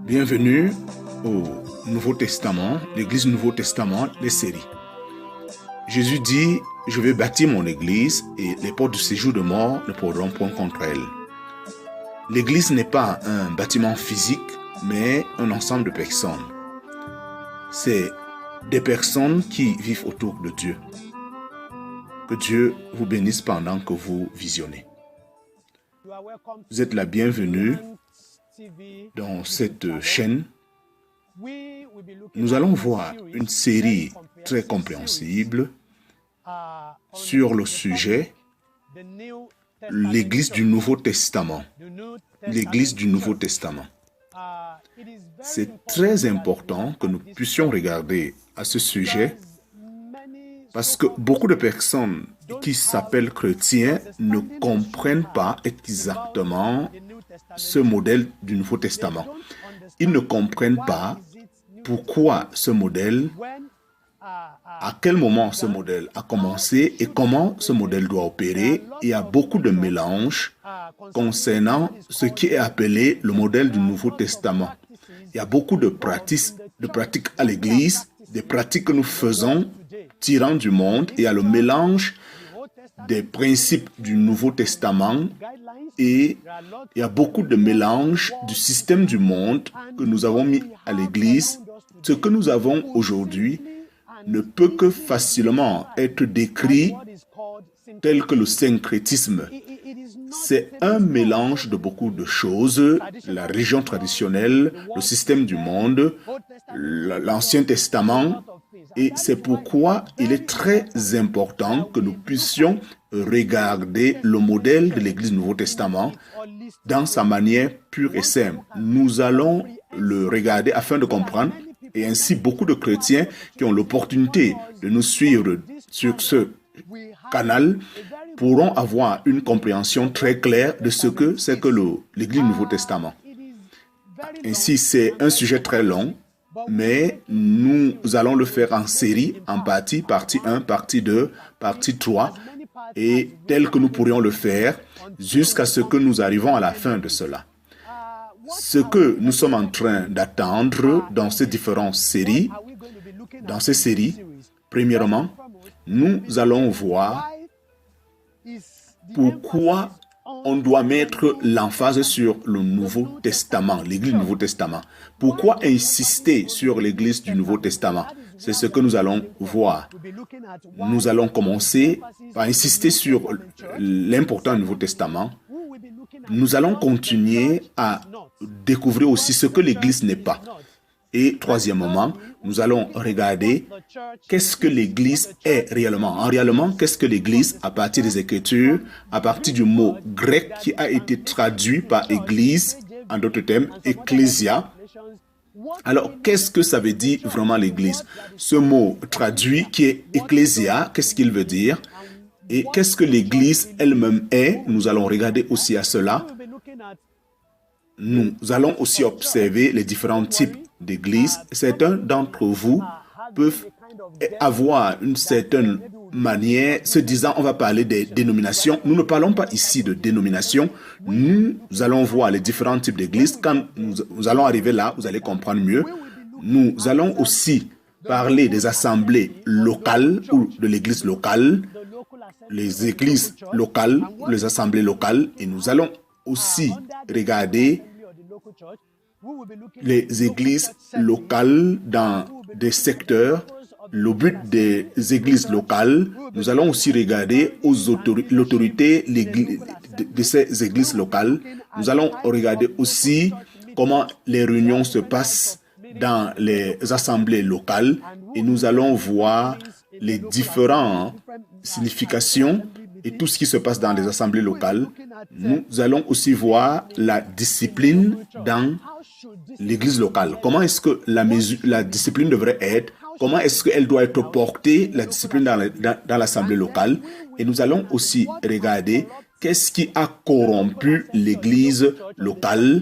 Bienvenue au Nouveau Testament, l'Église Nouveau Testament, les séries. Jésus dit, je vais bâtir mon Église et les portes du séjour de mort ne pourront point contre elle. L'Église n'est pas un bâtiment physique, mais un ensemble de personnes. C'est des personnes qui vivent autour de Dieu. Que Dieu vous bénisse pendant que vous visionnez. Vous êtes la bienvenue dans cette chaîne. Nous allons voir une série très compréhensible sur le sujet l'Église du Nouveau Testament. L'Église du Nouveau Testament. C'est très important que nous puissions regarder à ce sujet parce que beaucoup de personnes qui s'appellent chrétiens ne comprennent pas exactement ce modèle du Nouveau Testament. Ils ne comprennent pas pourquoi ce modèle, à quel moment ce modèle a commencé et comment ce modèle doit opérer. Il y a beaucoup de mélanges concernant ce qui est appelé le modèle du Nouveau Testament. Il y a beaucoup de pratiques à l'Église, des pratiques que nous faisons tirant du monde. Il y a le mélange des principes du Nouveau Testament et il y a beaucoup de mélange du système du monde que nous avons mis à l'Église. Ce que nous avons aujourd'hui ne peut que facilement être décrit tel que le syncrétisme. C'est un mélange de beaucoup de choses, la religion traditionnelle, le système du monde, l'Ancien Testament. Et c'est pourquoi il est très important que nous puissions regarder le modèle de l'Église du Nouveau Testament dans sa manière pure et simple. Nous allons le regarder afin de comprendre, et ainsi beaucoup de chrétiens qui ont l'opportunité de nous suivre sur ce canal pourront avoir une compréhension très claire de ce que c'est que l'Église du Nouveau Testament. Ainsi, c'est un sujet très long, mais nous allons le faire en série, en partie 1, partie 2, partie 3, et tel que nous pourrions le faire jusqu'à ce que nous arrivons à la fin de cela. Ce que nous sommes en train d'attendre dans ces différentes séries, premièrement, nous allons voir pourquoi on doit mettre l'emphase sur le Nouveau Testament, l'Église du Nouveau Testament. Pourquoi insister sur l'Église du Nouveau Testament? C'est ce que nous allons voir. Nous allons commencer par insister sur l'important Nouveau Testament. Nous allons continuer à découvrir aussi ce que l'Église n'est pas. Et troisièmement, nous allons regarder qu'est-ce que l'Église est réellement. En réellement, qu'est-ce que l'Église à partir des Écritures, à partir du mot grec qui a été traduit par Église, en d'autres termes, Ecclésia. Alors, qu'est-ce que ça veut dire vraiment l'Église? Ce mot traduit qui est Ecclésia, qu'est-ce qu'il veut dire? Et qu'est-ce que l'Église elle-même est? Nous allons regarder aussi à cela. Nous allons aussi observer les différents types d'églises. Certains d'entre vous peuvent avoir une certaine manière, se disant on va parler des dénominations. Nous ne parlons pas ici de dénominations. Nous allons voir les différents types d'églises. Quand nous allons arriver là, vous allez comprendre mieux. Nous allons aussi parler des assemblées locales ou de l'église locale, les églises locales, les assemblées locales. Et nous allons aussi regarder les églises locales dans des secteurs. Le but des églises locales, nous allons aussi regarder l'autorité de ces églises locales. Nous allons regarder aussi comment les réunions se passent dans les assemblées locales et nous allons voir les différentes significations et tout ce qui se passe dans les assemblées locales. Nous allons aussi voir la discipline dans l'église locale. Comment est-ce que la discipline devrait être? Comment est-ce qu'elle doit être portée, la discipline dans l'assemblée locale? Et nous allons aussi regarder qu'est-ce qui a corrompu l'église locale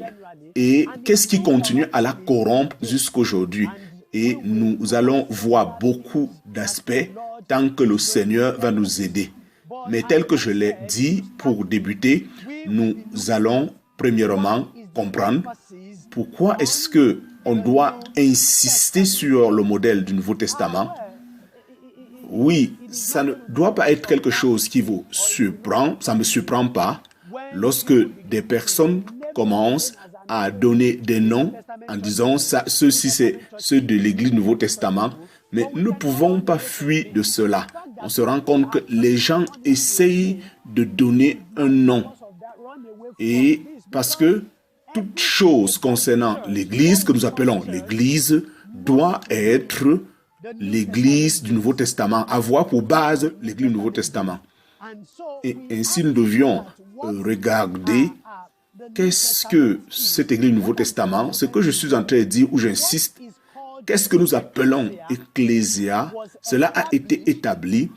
et qu'est-ce qui continue à la corrompre jusqu'aujourd'hui. Et nous allons voir beaucoup d'aspects tant que le Seigneur va nous aider. Mais tel que je l'ai dit, pour débuter, nous allons premièrement comprendre pourquoi est-ce qu'on doit insister sur le modèle du Nouveau Testament? Oui, ça ne doit pas être quelque chose qui vous surprend, ça ne me surprend pas lorsque des personnes commencent à donner des noms en disant ça, ceux-ci c'est ceux de l'Église du Nouveau Testament, mais nous ne pouvons pas fuir de cela. On se rend compte que les gens essayent de donner un nom. Et parce que toute chose concernant l'Église, que nous appelons l'Église, doit être l'Église du Nouveau Testament, avoir pour base l'Église du Nouveau Testament. Et ainsi, nous devions regarder qu'est-ce que cette Église du Nouveau Testament, ce que je suis en train de dire, où j'insiste, qu'est-ce que nous appelons Ecclésia, cela a été établi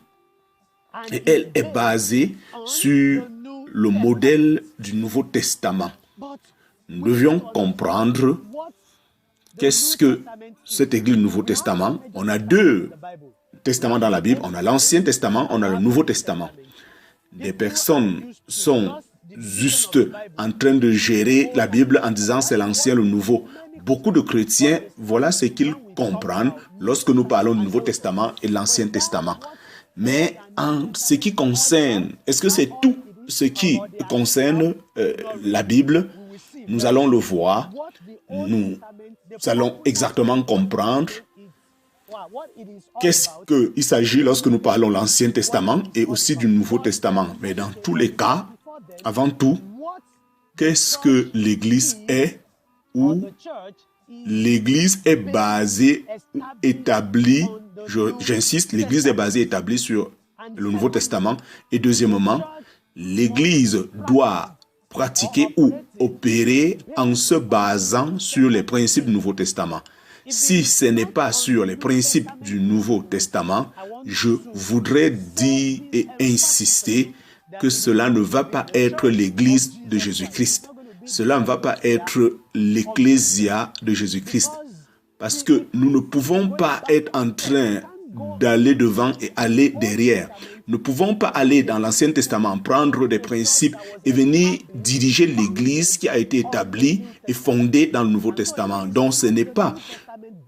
et elle est basée sur le modèle du Nouveau Testament. Nous devions comprendre qu'est-ce que cette Église du Nouveau Testament. On a deux testaments dans la Bible. On a l'Ancien Testament, on a le Nouveau Testament. Des personnes sont juste en train de gérer la Bible en disant c'est l'Ancien, le Nouveau. Beaucoup de chrétiens, voilà ce qu'ils comprennent lorsque nous parlons du Nouveau Testament et de l'Ancien Testament. Mais en ce qui concerne, est-ce que c'est tout ce qui concerne la Bible? Nous allons le voir. Nous allons exactement comprendre qu'est-ce qu'il s'agit lorsque nous parlons de l'Ancien Testament et aussi du Nouveau Testament. Mais dans tous les cas, avant tout, qu'est-ce que l'Église est ou l'Église est basée ou établie, j'insiste, l'Église est basée et établie sur le Nouveau Testament. Et deuxièmement, l'Église doit pratiquer ou opérer en se basant sur les principes du Nouveau Testament. Si ce n'est pas sur les principes du Nouveau Testament, je voudrais dire et insister que cela ne va pas être l'Église de Jésus-Christ. Cela ne va pas être l'Ecclésia de Jésus-Christ. Parce que nous ne pouvons pas être en train d'aller devant et aller derrière. Nous ne pouvons pas aller dans l'Ancien Testament, prendre des principes et venir diriger l'Église qui a été établie et fondée dans le Nouveau Testament. Donc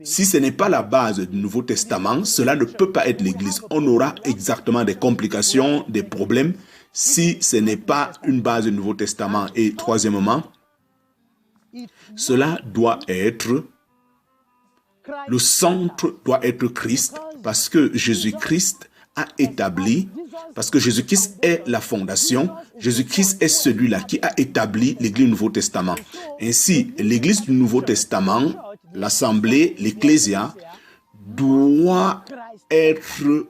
si ce n'est pas la base du Nouveau Testament, cela ne peut pas être l'Église. On aura exactement des complications, des problèmes, si ce n'est pas une base du Nouveau Testament. Et troisièmement, cela doit être, le centre doit être Christ, parce que Jésus-Christ a établi, parce que Jésus-Christ est la fondation, Jésus-Christ est celui-là qui a établi l'Église du Nouveau Testament. Ainsi, l'Église du Nouveau Testament, l'Assemblée, l'Ecclésia, doit être,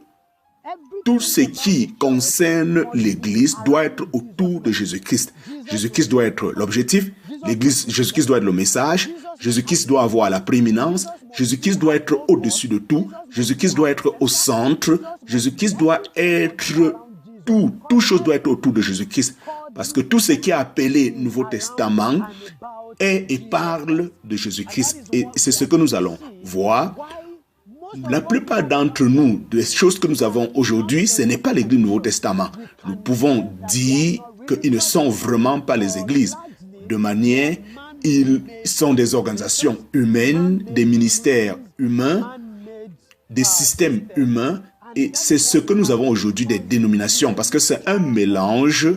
tout ce qui concerne l'Église doit être autour de Jésus-Christ. Jésus-Christ doit être l'objectif, l'Église, Jésus-Christ doit être le message, Jésus-Christ doit avoir la prééminence, Jésus-Christ doit être au-dessus de tout, Jésus-Christ doit être au centre, Jésus-Christ doit être tout, toute chose doit être autour de Jésus-Christ. Parce que tout ce qui est appelé Nouveau Testament est et parle de Jésus-Christ. Et c'est ce que nous allons voir. La plupart d'entre nous, des choses que nous avons aujourd'hui, ce n'est pas l'Église du Nouveau Testament. Nous pouvons dire qu'ils ne sont vraiment pas les églises. De manière, ils sont des organisations humaines, des ministères humains, des systèmes humains. Et c'est ce que nous avons aujourd'hui, des dénominations, parce que c'est un mélange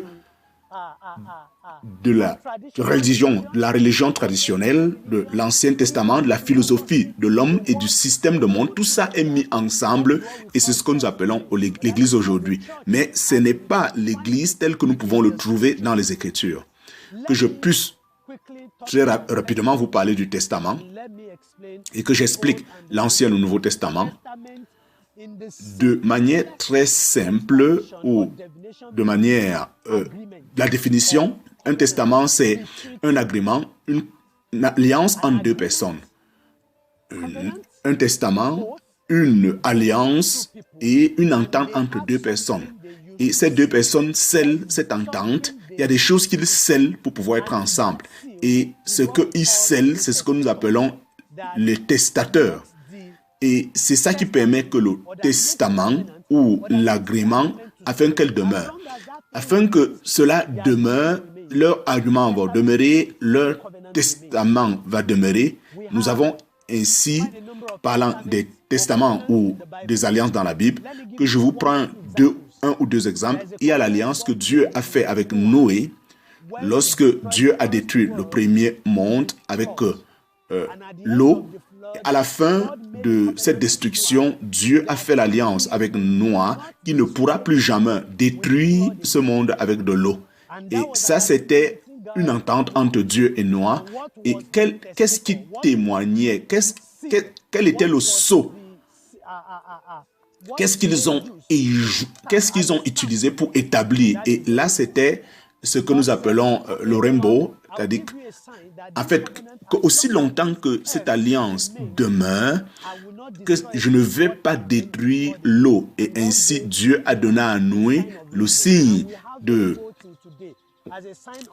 de la religion traditionnelle, de l'Ancien Testament, de la philosophie de l'homme et du système de monde. Tout ça est mis ensemble et c'est ce que nous appelons l'Église aujourd'hui. Mais ce n'est pas l'Église telle que nous pouvons le trouver dans les Écritures. Que je puisse très rapidement vous parler du Testament et que j'explique l'Ancien et le Nouveau Testament de manière très simple ou de manière, la définition. Un testament, c'est un agrément, une alliance entre deux personnes. Un testament, une alliance et une entente entre deux personnes. Et ces deux personnes scellent cette entente. Il y a des choses qu'ils scellent pour pouvoir être ensemble. Et ce qu'ils scellent, c'est ce que nous appelons les testateurs. Et c'est ça qui permet que le testament ou l'agrément, afin qu'elle demeure. Afin que cela demeure, leur argument va demeurer, leur testament va demeurer. Nous avons ainsi, parlant des testaments ou des alliances dans la Bible, que je vous prends un ou deux exemples. Il y a l'alliance que Dieu a fait avec Noé lorsque Dieu a détruit le premier monde avec l'eau. À la fin de cette destruction, Dieu a fait l'alliance avec Noé qui ne pourra plus jamais détruire ce monde avec de l'eau. Et ça, c'était une entente entre Dieu et Noé. Et qu'est-ce qui témoignait? Quel était le sceau? Qu'est-ce qu'ils ont utilisé pour établir? Et là, c'était ce que nous appelons le rainbow, c'est-à-dire en fait, qu'aussi longtemps que cette alliance demeure, que je ne vais pas détruire l'eau. Et ainsi, Dieu a donné à Noé le signe de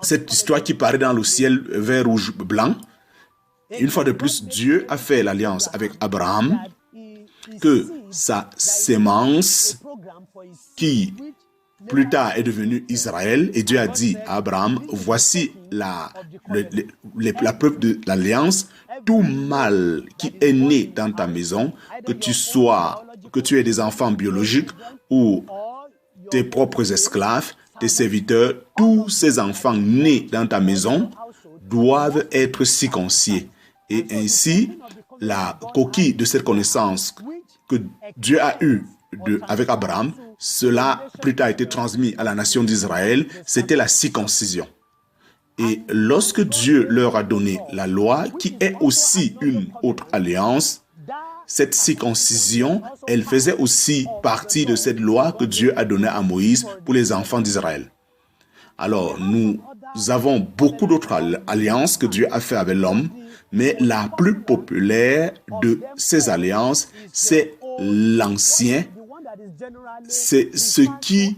cette histoire qui paraît dans le ciel vert, rouge, blanc. Une fois de plus, Dieu a fait l'alliance avec Abraham, que sa sémence, qui plus tard est devenue Israël, et Dieu a dit à Abraham, voici la preuve de l'alliance, tout mâle qui est né dans ta maison, que tu aies des enfants biologiques ou tes propres esclaves, tes serviteurs, tous ces enfants nés dans ta maison doivent être circoncis. Et ainsi, la coquille de cette connaissance que Dieu a eue avec Abraham, cela plus tard a été transmis à la nation d'Israël, c'était la circoncision. Et lorsque Dieu leur a donné la loi, qui est aussi une autre alliance, cette circoncision, elle faisait aussi partie de cette loi que Dieu a donnée à Moïse pour les enfants d'Israël. Alors, nous avons beaucoup d'autres alliances que Dieu a fait avec l'homme, mais la plus populaire de ces alliances, c'est l'ancien. C'est ce qui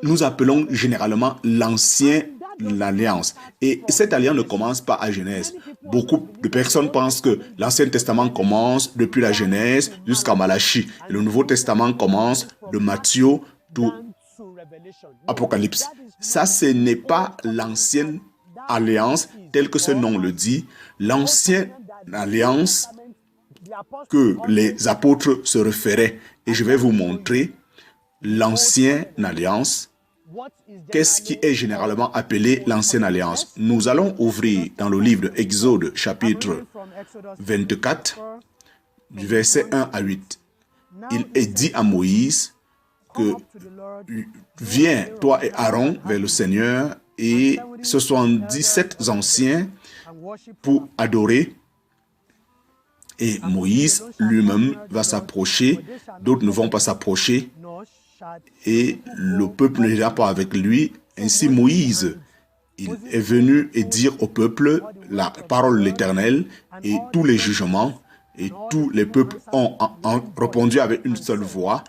nous appelons généralement l'ancien l'alliance. Et cette alliance ne commence pas à Genèse. Beaucoup de personnes pensent que l'Ancien Testament commence depuis la Genèse jusqu'à Malachie. Et le Nouveau Testament commence de Matthieu tout Apocalypse. Ça, ce n'est pas l'ancienne alliance telle que ce nom le dit. L'ancienne alliance que les apôtres se référaient. Et je vais vous montrer l'ancienne alliance. Qu'est-ce qui est généralement appelé l'ancienne alliance? Nous allons ouvrir dans le livre de Exode, chapitre 24, du verset 1 à 8. Il est dit à Moïse que viens, toi et Aaron, vers le Seigneur, et 77 anciens pour adorer. Et Moïse lui-même va s'approcher, d'autres ne vont pas s'approcher, et le peuple n'ira pas avec lui. Ainsi Moïse, il est venu et dire au peuple la parole de l'Éternel et tous les jugements, et tous les peuples ont répondu avec une seule voix.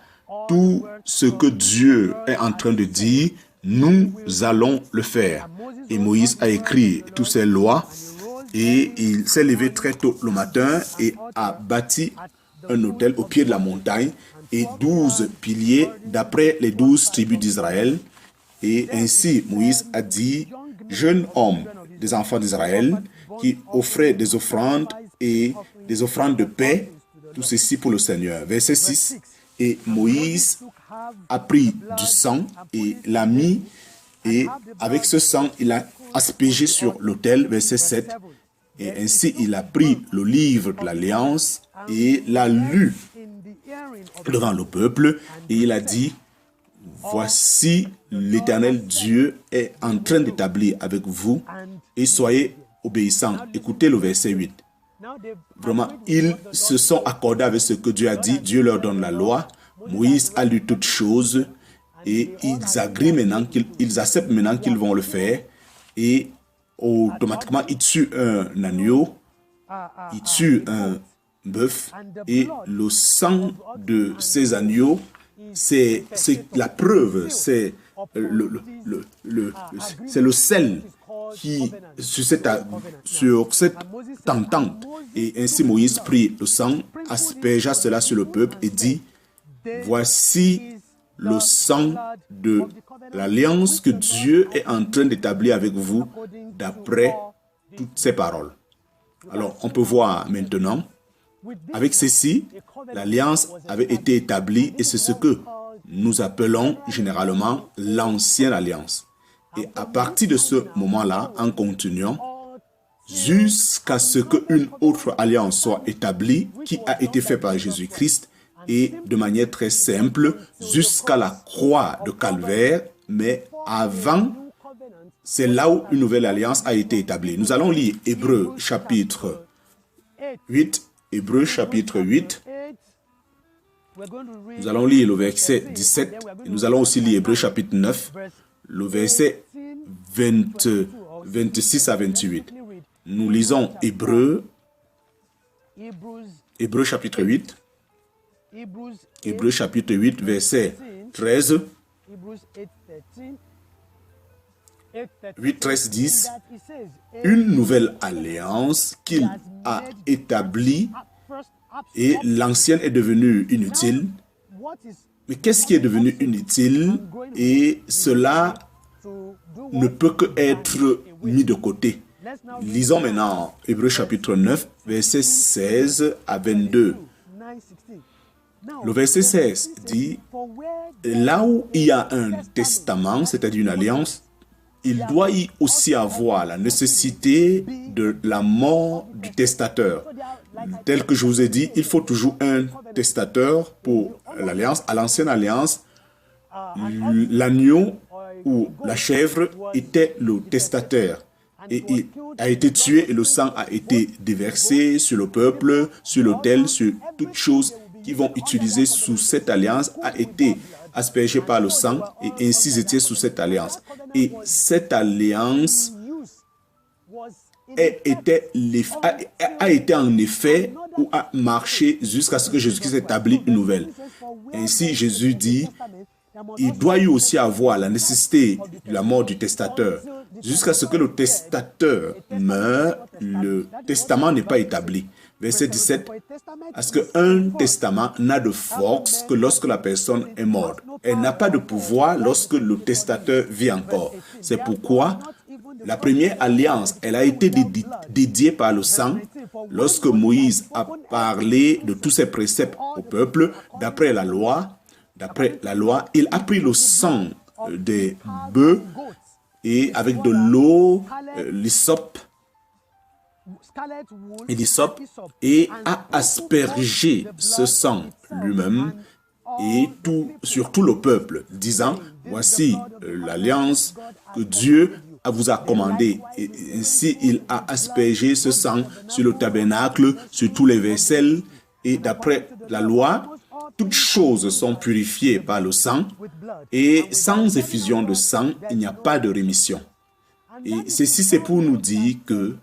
Tout ce que Dieu est en train de dire, nous allons le faire. Et Moïse a écrit toutes ces lois, et il s'est levé très tôt le matin et a bâti un autel au pied de la montagne et 12 piliers d'après les 12 tribus d'Israël. Et ainsi Moïse a dit, jeunes hommes des enfants d'Israël qui offraient des offrandes et des offrandes de paix, tout ceci pour le Seigneur. Verset 6. Et Moïse a pris du sang et l'a mis, et avec ce sang, il a aspergé sur l'autel. Verset 7. Et ainsi, il a pris le livre de l'Alliance et l'a lu devant le peuple. Et il a dit, voici l'Éternel Dieu est en train d'établir avec vous et soyez obéissants. Écoutez le verset 8. Vraiment, ils se sont accordés avec ce que Dieu a dit. Dieu leur donne la loi. Moïse a lu toutes choses et ils acceptent maintenant qu'ils vont le faire. Et automatiquement, ils tuent un agneau, ils tuent un bœuf, et le sang de ces agneaux, c'est la preuve, c'est le sel qui sur cette entente. Et ainsi Moïse prit le sang, aspergea cela sur le peuple et dit, voici le sang de l'alliance que Dieu est en train d'établir avec vous d'après toutes ces paroles. Alors, on peut voir maintenant, avec ceci, l'alliance avait été établie et c'est ce que nous appelons généralement l'ancienne alliance. Et à partir de ce moment-là, en continuant, jusqu'à ce qu'une autre alliance soit établie, qui a été faite par Jésus-Christ, et de manière très simple, jusqu'à la croix de Calvaire, mais avant, c'est là où une nouvelle alliance a été établie. Nous allons lire Hébreux chapitre 8. Hébreux chapitre 8. Nous allons lire le verset 17. Et nous allons aussi lire Hébreux chapitre 9, le verset 26 à 28. Nous lisons Hébreux chapitre 8. Hébreux chapitre 8, verset 13. 8, 13, 10. Une nouvelle alliance qu'il a établie et l'ancienne est devenue inutile. Mais qu'est-ce qui est devenu inutile? Et cela ne peut que être mis de côté. Lisons maintenant Hébreux chapitre 9, verset 16 à 22. Le verset 16 dit, là où il y a un testament, c'est-à-dire une alliance, il doit y aussi avoir la nécessité de la mort du testateur. Tel que je vous ai dit, il faut toujours un testateur pour l'alliance. À l'ancienne alliance, l'agneau ou la chèvre était le testateur. Et il a été tué et le sang a été déversé sur le peuple, sur l'autel, sur toutes choses qui vont utiliser sous cette alliance a été aspergé par le sang et ainsi ils étaient sous cette alliance. Et cette alliance a été en effet ou a marché jusqu'à ce que Jésus-Christ établit une nouvelle. Ainsi Jésus dit, il doit y aussi avoir la nécessité de la mort du testateur. Jusqu'à ce que le testateur meure, le testament n'est pas établi. Verset 17, parce qu'un testament n'a de force que lorsque la personne est morte. Elle n'a pas de pouvoir lorsque le testateur vit encore. C'est pourquoi la première alliance, elle a été dédiée par le sang. Lorsque Moïse a parlé de tous ses préceptes au peuple, d'après la loi, il a pris le sang des bœufs et avec de l'eau, l'hysope, et a aspergé ce sang lui-même et sur tout le peuple, disant, voici l'alliance que Dieu vous a commandée. Et ainsi, il a aspergé ce sang sur le tabernacle, sur tous les vaisselles, et d'après la loi, toutes choses sont purifiées par le sang, et sans effusion de sang, il n'y a pas de rémission. Et ceci, c'est pour nous dire que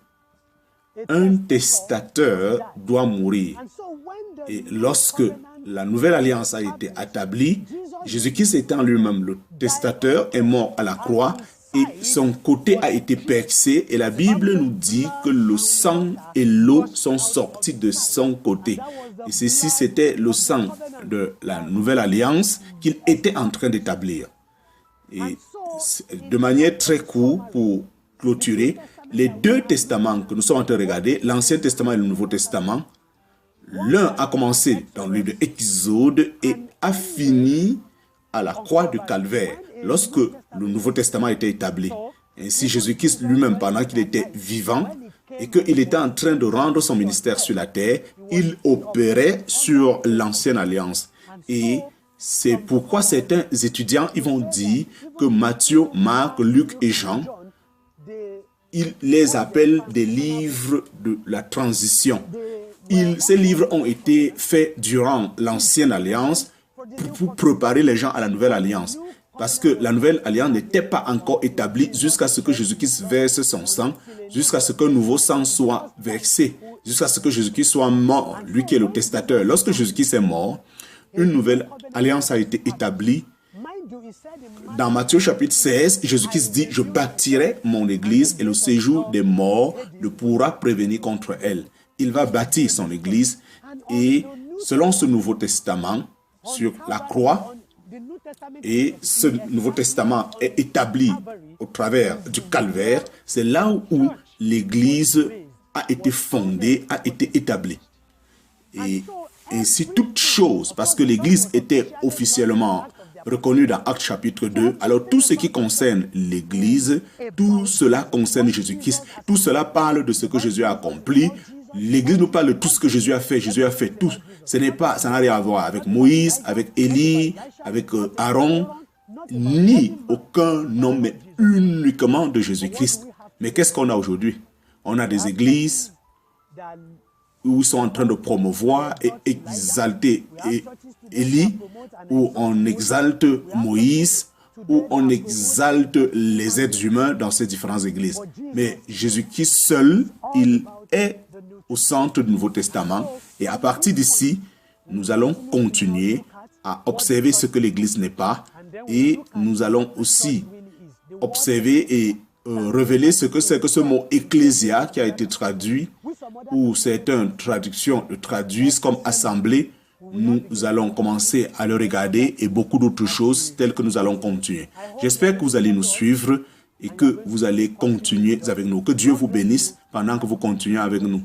un testateur doit mourir. Et lorsque la nouvelle alliance a été établie, Jésus-Christ étant lui-même le testateur est mort à la croix et son côté a été percé et la Bible nous dit que le sang et l'eau sont sortis de son côté. Et ceci, c'était le sang de la nouvelle alliance qu'il était en train d'établir. Et de manière très courte, pour clôturer, les deux testaments que nous sommes en train de regarder, l'Ancien Testament et le Nouveau Testament, l'un a commencé dans le livre de Exode et a fini à la croix du Calvaire, lorsque le Nouveau Testament a été établi. Ainsi, Jésus-Christ lui-même, pendant qu'il était vivant et qu'il était en train de rendre son ministère sur la terre, il opérait sur l'ancienne alliance. Et c'est pourquoi certains étudiants ils vont dire que Matthieu, Marc, Luc et Jean, ils les appellent des livres de la transition. Ces livres ont été faits durant l'ancienne alliance pour préparer les gens à la nouvelle alliance. Parce que la nouvelle alliance n'était pas encore établie jusqu'à ce que Jésus-Christ verse son sang, jusqu'à ce qu'un nouveau sang soit versé, jusqu'à ce que Jésus-Christ soit mort, lui qui est le testateur. Lorsque Jésus-Christ est mort, une nouvelle alliance a été établie. Dans Matthieu chapitre 16, Jésus-Christ dit « Je bâtirai mon église et le séjour des morts ne pourra prévenir contre elle. » Il va bâtir son église et selon ce Nouveau Testament, sur la croix, et ce Nouveau Testament est établi au travers du calvaire, c'est là où l'Église a été fondée, a été établie. Et ainsi toute chose, parce que l'Église était officiellement reconnue dans Actes chapitre 2, alors tout ce qui concerne l'Église, tout cela concerne Jésus-Christ, tout cela parle de ce que Jésus a accompli. L'Église nous parle de tout ce que Jésus a fait tout. Ça n'a rien à voir avec Moïse, avec Élie, avec Aaron, ni aucun homme, mais uniquement de Jésus-Christ. Mais qu'est-ce qu'on a aujourd'hui? On a des églises où ils sont en train de promouvoir et exalter Élie, où on exalte Moïse, où on exalte les êtres humains dans ces différentes églises. Mais Jésus-Christ seul, il est au centre du Nouveau Testament. Et à partir d'ici, nous allons continuer à observer ce que l'Église n'est pas. Et nous allons aussi observer et révéler ce que c'est que ce mot ecclésia qui a été traduit, ou certaines traductions le traduisent comme assemblée. Nous allons commencer à le regarder et beaucoup d'autres choses telles que nous allons continuer. J'espère que vous allez nous suivre et que vous allez continuer avec nous. Que Dieu vous bénisse pendant que vous continuez avec nous.